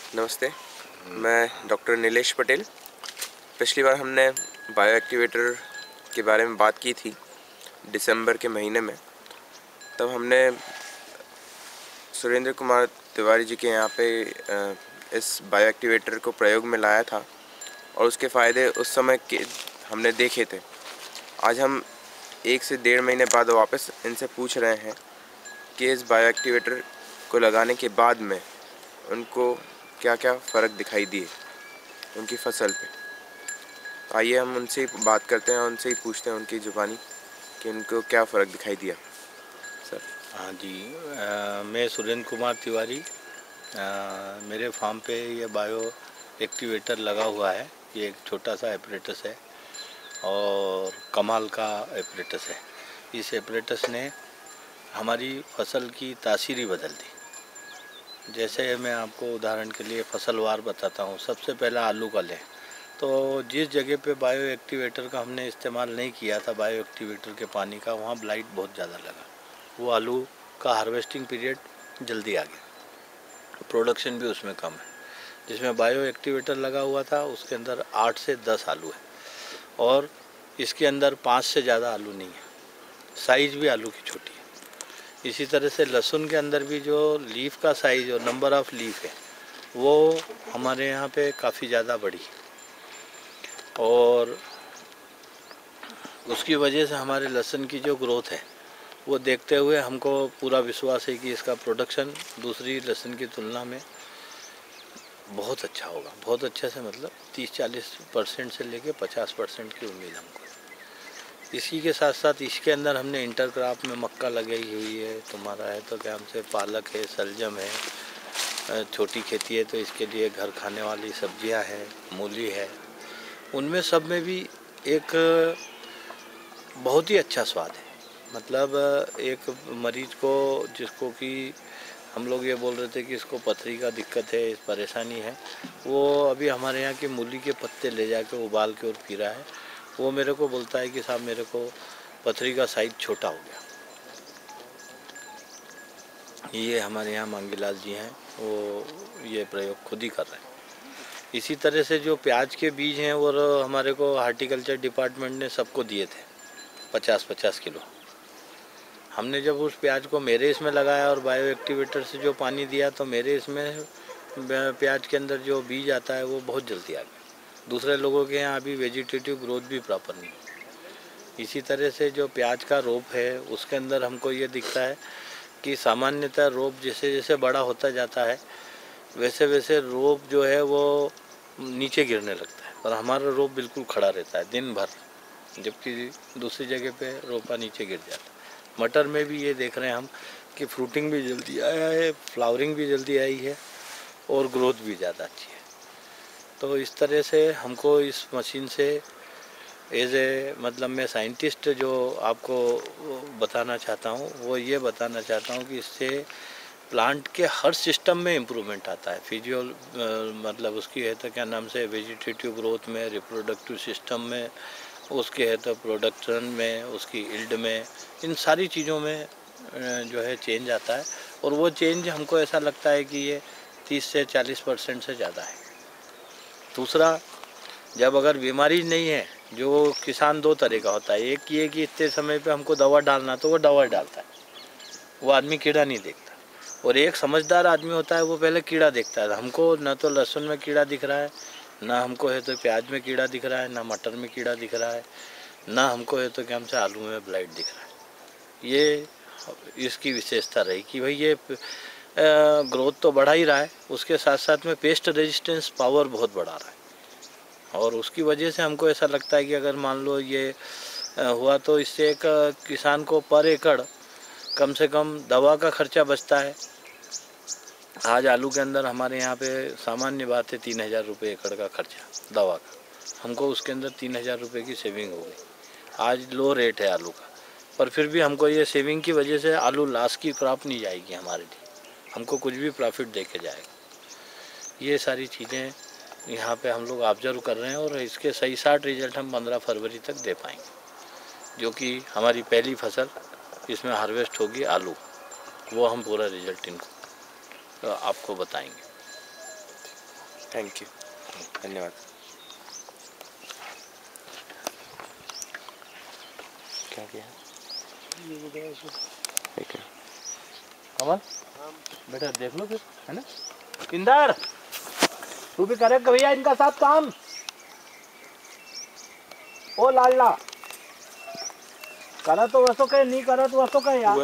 नमस्ते, मैं डॉक्टर नीलेश पटेल। पिछली बार हमने बायो एक्टिवेटर के बारे में बात की थी दिसंबर के महीने में। तब हमने सुरेंद्र कुमार तिवारी जी के यहाँ पे इस बायो एक्टिवेटर को प्रयोग में लाया था और उसके फ़ायदे उस समय के हमने देखे थे। आज हम 1 से 1.5 महीने बाद वापस इनसे पूछ रहे हैं कि इस बायो एक्टिवेटर को लगाने के बाद में उनको क्या क्या फ़र्क दिखाई दिए उनकी फसल पे। तो आइए हम उनसे ही बात करते हैं और उनसे ही पूछते हैं उनकी ज़ुबानी कि उनको क्या फ़र्क दिखाई दिया। सर। हाँ जी, मैं सुरेंद्र कुमार तिवारी। मेरे फार्म पे ये बायो एक्टिवेटर लगा हुआ है। ये एक छोटा सा एपरेटस है और कमाल का एपरेटस है। इस एपरेटस ने हमारी फसल की तासीर ही बदल दी। जैसे मैं आपको उदाहरण के लिए फसलवार बताता हूँ। सबसे पहला आलू का लें तो जिस जगह पे बायो एक्टिवेटर का हमने इस्तेमाल नहीं किया था, बायो एक्टिवेटर के पानी का, वहाँ ब्लाइट बहुत ज़्यादा लगा। वो आलू का हार्वेस्टिंग पीरियड जल्दी आ गया, प्रोडक्शन भी उसमें कम है। जिसमें बायो एक्टिवेटर लगा हुआ था उसके अंदर 8 से 10 आलू है और इसके अंदर 5 से ज़्यादा आलू नहीं है। साइज़ भी आलू की छोटी है। इसी तरह से लहसुन के अंदर भी जो लीफ का साइज़ और नंबर ऑफ़ लीफ है वो हमारे यहाँ पे काफ़ी ज़्यादा बढ़ी और उसकी वजह से हमारे लहसुन की जो ग्रोथ है वो देखते हुए हमको पूरा विश्वास है कि इसका प्रोडक्शन दूसरी लहसुन की तुलना में बहुत अच्छा होगा। बहुत अच्छा से मतलब 30-40% से लेके 50% की उम्मीद हमको। इसी के साथ साथ इसके अंदर हमने इंटरक्रॉप में मक्का लगाई हुई है, तुम्हारा है तो क्या हमसे पालक है, सलजम है, छोटी खेती है तो इसके लिए घर खाने वाली सब्जियां हैं, मूली है। उनमें सब में भी एक बहुत ही अच्छा स्वाद है। मतलब एक मरीज को जिसको कि हम लोग ये बोल रहे थे कि इसको पथरी का दिक्कत है, परेशानी है, वो अभी हमारे यहाँ के मूली के पत्ते ले जाके उबाल के और पी रहा है। वो मेरे को बोलता है कि साहब मेरे को पथरी का साइज छोटा हो गया। ये हमारे यहाँ मांगीलाल जी हैं, वो ये प्रयोग खुद ही कर रहे हैं। इसी तरह से जो प्याज के बीज हैं वो हमारे को हार्टिकल्चर डिपार्टमेंट ने सबको दिए थे 50-50 किलो। हमने जब उस प्याज को मेरे इसमें लगाया और बायो एक्टिवेटर से जो पानी दिया तो मेरे इसमें प्याज के अंदर जो बीज आता है वो बहुत जल्दी आ गया। दूसरे लोगों के यहाँ अभी वेजिटेटिव ग्रोथ भी प्रॉपर नहीं। इसी तरह से जो प्याज का रोप है उसके अंदर हमको ये दिखता है कि सामान्यतः रोप जैसे जैसे बड़ा होता जाता है वैसे वैसे रोप जो है वो नीचे गिरने लगता है, और हमारा रोप बिल्कुल खड़ा रहता है दिन भर, जबकि दूसरी जगह पे रोपा नीचे गिर जाता है। मटर में भी ये देख रहे हैं हम कि फ्रूटिंग भी जल्दी आया है, फ्लावरिंग भी जल्दी आई है और ग्रोथ भी ज़्यादा अच्छी है। तो इस तरह से हमको इस मशीन से एज ए मतलब मैं साइंटिस्ट जो आपको बताना चाहता हूँ वो ये बताना चाहता हूँ कि इससे प्लांट के हर सिस्टम में इम्प्रूवमेंट आता है। फिजियोल मतलब उसकी है तो क्या नाम से वेजिटेटिव ग्रोथ में, रिप्रोडक्टिव सिस्टम में, उसके है तो प्रोडक्शन में, उसकी इल्ड में, इन सारी चीज़ों में जो है चेंज आता है। और वो चेंज हमको ऐसा लगता है कि ये 30 से 40% से ज़्यादा है। दूसरा, जब अगर बीमारी नहीं है, जो किसान दो तरह का होता है। एक ये कि इतने समय पे हमको दवा डालना तो वो दवा डालता है, वो आदमी कीड़ा नहीं देखता। और एक समझदार आदमी होता है वो पहले कीड़ा देखता है। हमको न तो लहसुन में कीड़ा दिख रहा है, ना हमको है तो प्याज में कीड़ा दिख रहा है, ना मटर में कीड़ा दिख रहा है, ना हमको है तो क्या हमसे आलू में ब्लाइट दिख रहा है। ये इसकी विशेषता रही कि भाई ये ग्रोथ तो बढ़ा ही रहा है, उसके साथ साथ में पेस्ट रेजिस्टेंस पावर बहुत बढ़ा रहा है। और उसकी वजह से हमको ऐसा लगता है कि अगर मान लो ये हुआ तो इससे एक किसान को पर एकड़ कम से कम दवा का खर्चा बचता है। आज आलू के अंदर हमारे यहाँ पे सामान्य बात है 3000 रुपये एकड़ का खर्चा दवा का, हमको उसके अंदर 3000 रुपये की सेविंग हो गई। आज लो रेट है आलू का, पर फिर भी हमको ये सेविंग की वजह से आलू लास्ट की क्रॉप नहीं जाएगी हमारे लिए, हमको कुछ भी प्रॉफिट दे के जाएगा। ये सारी चीज़ें यहाँ पे हम लोग ऑब्जर्व कर रहे हैं और इसके सही साठ रिजल्ट हम 15 फरवरी तक दे पाएंगे, जो कि हमारी पहली फसल इसमें हार्वेस्ट होगी आलू, वो हम पूरा रिजल्ट इनको आपको बताएंगे। थैंक यू, धन्यवाद। क्या किया? ठीक है कमल, बेटा देख लो फिर, है ना? इंदर, तू भी करे भैया इनका साथ काम। ओ लाडला, करा तो वैसो कहे, नहीं करा तो वैसो कहे यार।